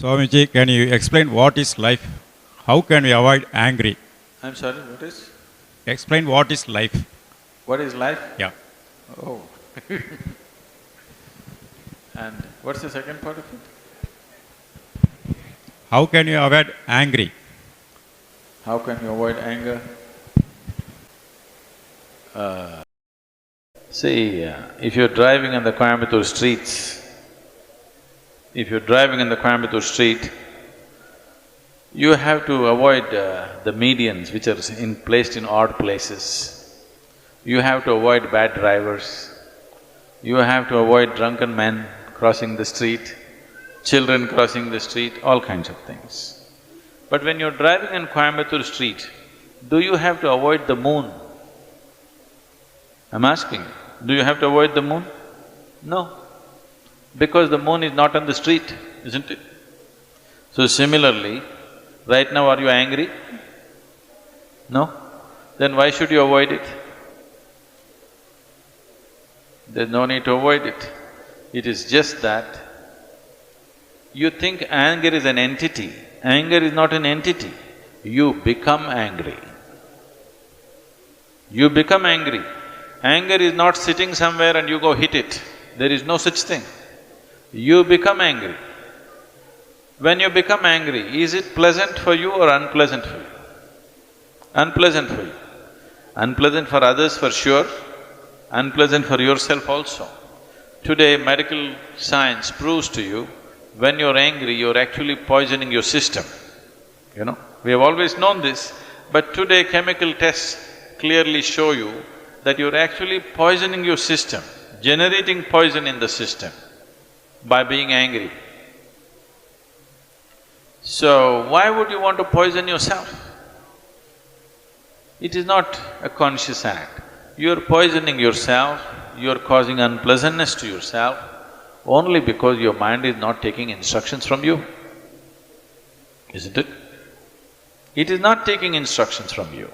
Swamiji, can you explain what is life? How can we avoid angry? I'm sorry, what is? Explain what is life. What is life? Yeah. Oh. And what's the second part of it? How can you avoid angry? How can you avoid anger? See, if you're driving in the Coimbatore streets, you have to avoid the medians which are placed in odd places. You have to avoid bad drivers. You have to avoid drunken men crossing the street, children crossing the street, all kinds of things. But when you're driving in Coimbatore street, do you have to avoid the moon? I'm asking, do you have to avoid the moon? No, because the moon is not on the street, isn't it? So similarly, right now are you angry? No? Then why should you avoid it? There's no need to avoid it. It is just that you think anger is an entity. Anger is not an entity. You become angry. You become angry. Anger is not sitting somewhere and you go hit it. There is no such thing. You become angry. When you become angry, is it pleasant for you or unpleasant for you? Unpleasant for you. Unpleasant for others for sure, unpleasant for yourself also. Today, medical science proves to you, when you're angry, you're actually poisoning your system, you know. We have always known this, but today chemical tests clearly show you that you're actually poisoning your system, generating poison in the system by being angry. So, why would you want to poison yourself? It is not a conscious act. You're poisoning yourself, you're causing unpleasantness to yourself only because your mind is not taking instructions from you, isn't it? It is not taking instructions from you.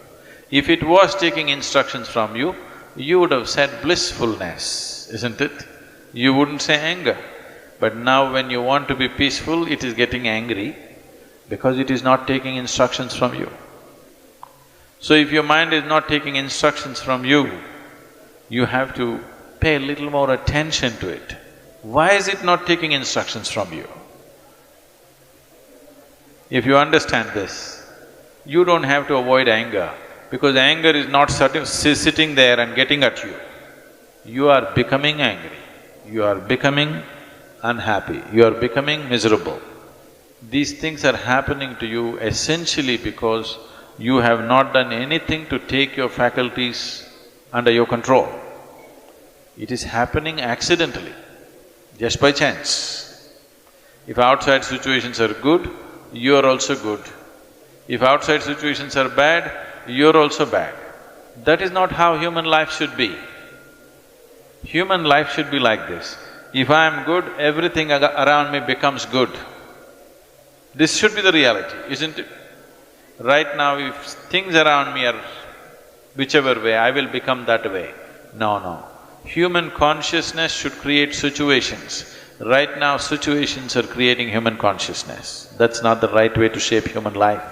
If it was taking instructions from you, you would have said blissfulness, isn't it? You wouldn't say anger. But now when you want to be peaceful, it is getting angry because it is not taking instructions from you. So if your mind is not taking instructions from you, you have to pay a little more attention to it. Why is it not taking instructions from you? If you understand this, you don't have to avoid anger, because anger is not sitting there and getting at you. You are becoming angry, you are becoming unhappy, you are becoming miserable. These things are happening to you essentially because you have not done anything to take your faculties under your control. It is happening accidentally, just by chance. If outside situations are good, you are also good. If outside situations are bad, you're also bad. That is not how human life should be. Human life should be like this. If I am good, everything around me becomes good. This should be the reality, isn't it? Right now, if things around me are whichever way, I will become that way. No. Human consciousness should create situations. Right now, situations are creating human consciousness. That's not the right way to shape human life.